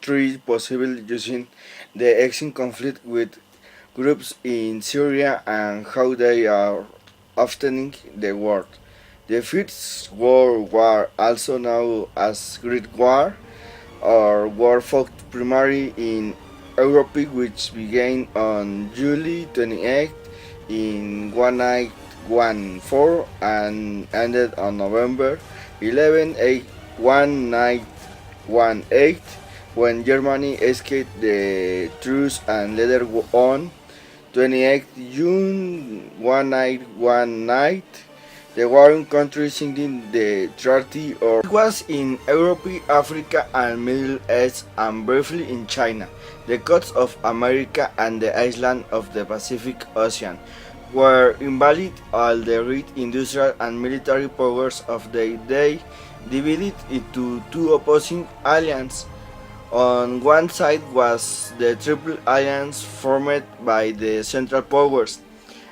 three possible using the existing conflict with groups in Syria and how they are often the world. The First World War, also known as Great War, or war fought primarily in Europe, which began on July 28 in 1914 and ended on November 11, 1918, when Germany escaped the truce and later on 28 June 1919. The warring countries signing the treaty or it was in Europe, Africa and Middle East and briefly in China, the coasts of America and the islands of the Pacific Ocean were invalid. All the rich industrial and military powers of the day divided into two opposing alliances. On one side was the Triple Alliance formed by the Central Powers,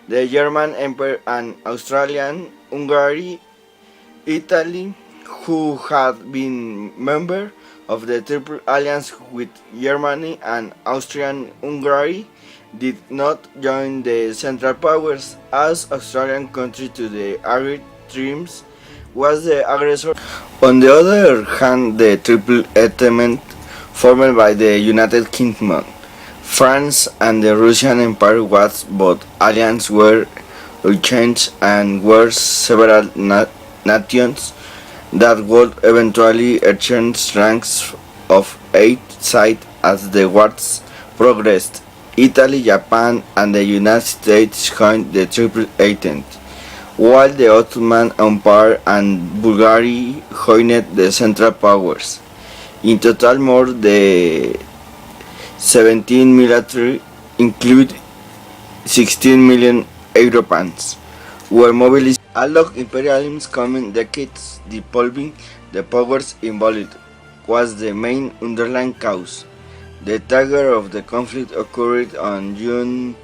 the German Empire and Austrian-Hungary, Italy, who had been member of the Triple Alliance with Germany and Austrian-Hungary, did not join the Central Powers, as Australian country to the Allied teams was the aggressor. On the other hand, the Triple Entente formed by the United Kingdom, France and the Russian Empire was both alliances were changed and were several nations that would eventually exchange ranks of each side as the wars progressed. Italy, Japan and the United States joined the Triple Entente, while the Ottoman Empire and Bulgaria joined the Central Powers. In total, more than 17 military, include 16 million Europeans, were mobilized. Along imperialism's coming decades, devolving the powers involved was the main underlying cause. The trigger of the conflict occurred on June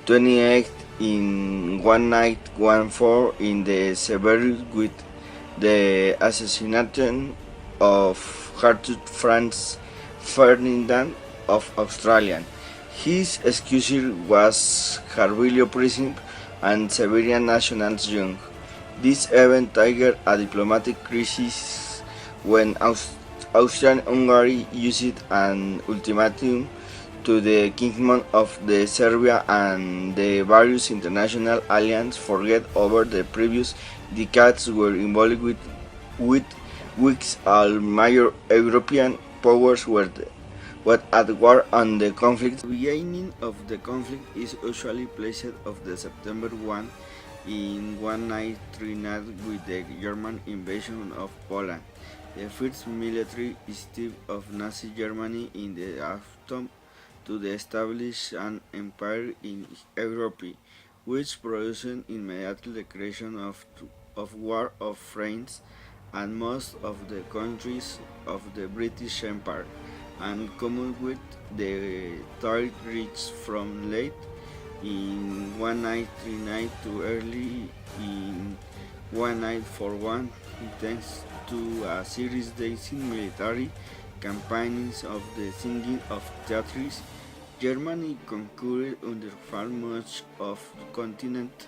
28 in 1914 in the Severus with the assassination of Hertug Franz Ferdinand of Australia. His executioner was Harvilio Príncipe and Severian Nationals Young. This event triggered a diplomatic crisis when Austria-Hungary used an ultimatum to the Kingdom of the Serbia and the various international alliances forget over the previous decades were involved with which all major European powers were at war on the conflict. The beginning of the conflict is usually placed of the September 1 in 1939 with the German invasion of Poland, the first military step of Nazi Germany in the attempt to establish an empire in Europe, which produced immediately the creation of war of France and most of the countries of the British Empire, and Commonwealth. The territories from late in 1939 to early in 1941, thanks to a series of military campaigns of the sinking of theatres, Germany conquered under far much of the continent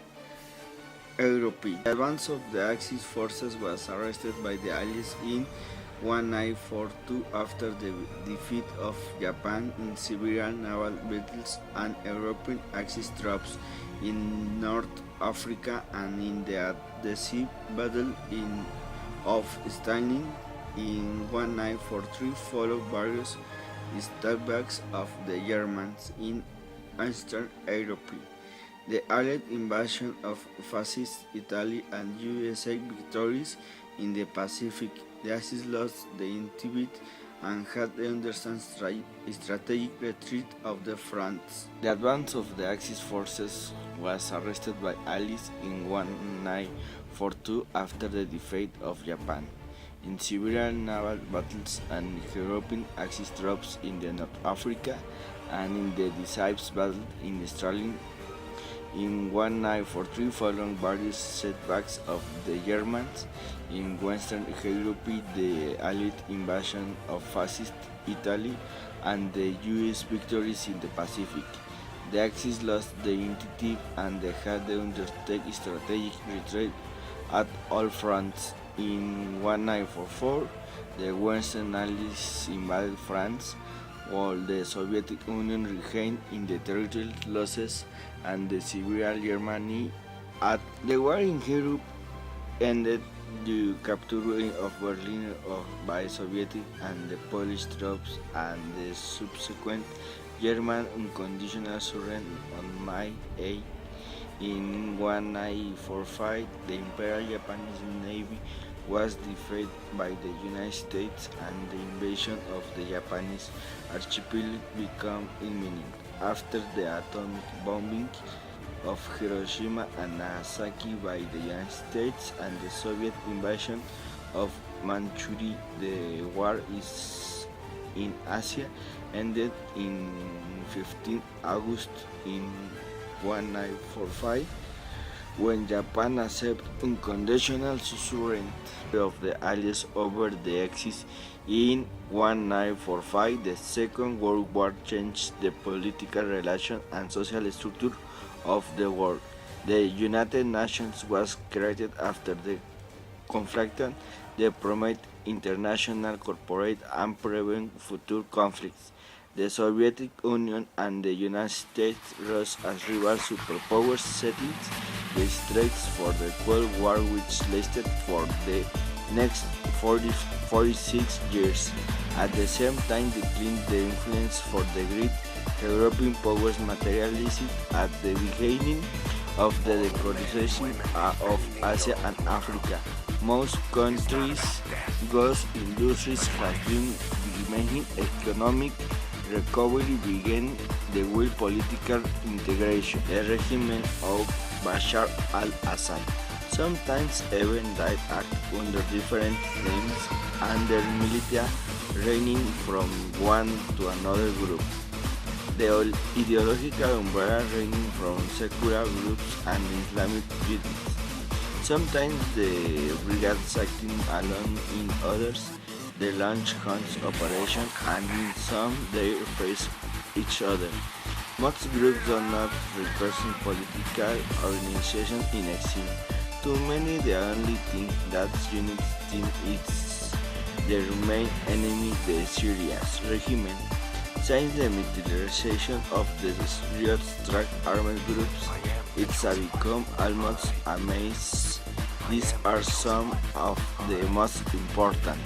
Europe. The advance of the Axis forces was arrested by the Allies in 1942 after the defeat of Japan in Siberian naval battles and European Axis troops in North Africa and in the decisive battle of Stalin in 1943, followed various setbacks of the Germans in Eastern Europe. The Allied invasion of fascist Italy and USA victories in the Pacific. The Axis lost the initiative and had the understand strategic retreat of the France. The advance of the Axis forces was arrested by Allies in 1942 after the defeat of Japan in Siberian naval battles and European Axis troops in the North Africa and in the decisive battle in Stalin in 1943, following various setbacks of the Germans in Western Europe, the Allied invasion of fascist Italy, and the US victories in the Pacific. The Axis lost the identity and they had to undertake strategic retreat at all fronts. In 1944, the Western Allies invaded France, while the Soviet Union regained in the territorial losses and the severe Germany. At the war in Europe ended the capture of Berlin by Soviet and the Polish troops and the subsequent German unconditional surrender on May 8. In 1945, the Imperial Japanese Navy was defeated by the United States and the invasion of the Japanese archipelago became imminent. After the atomic bombing of Hiroshima and Nagasaki by the United States and the Soviet invasion of Manchuria, the war in Asia ended in 15 August in 1945 when Japan accepted unconditional sovereignty of the Allies over the Axis. In 1945, the Second World War changed the political relations and social structure of the world. The United Nations was created after the conflict to promote international cooperation and prevent future conflicts. The Soviet Union and the United States rose as rival superpowers, setting the stakes for the Cold War, which lasted for the next 46 years. At the same time, declined the influence for the great European powers materialized at the beginning of the decolonization of Asia and Africa. Most countries' goods industries have been remaining economic recovery began the will political integration. The regime of Bashar al-Assad sometimes even died under different names under militia reigning from one to another group. The ideological umbrella ranging from secular groups and Islamic jihadists. Sometimes the brigades acting alone, in others they launch hunts operations, and in some they face each other. Most groups do not represent political organizations in exile. To many, the only thing that unites them is the main enemy, the Syrian regime. Since the militarization of the Syrian armed groups, it's become almost a maze. These are some of the most important.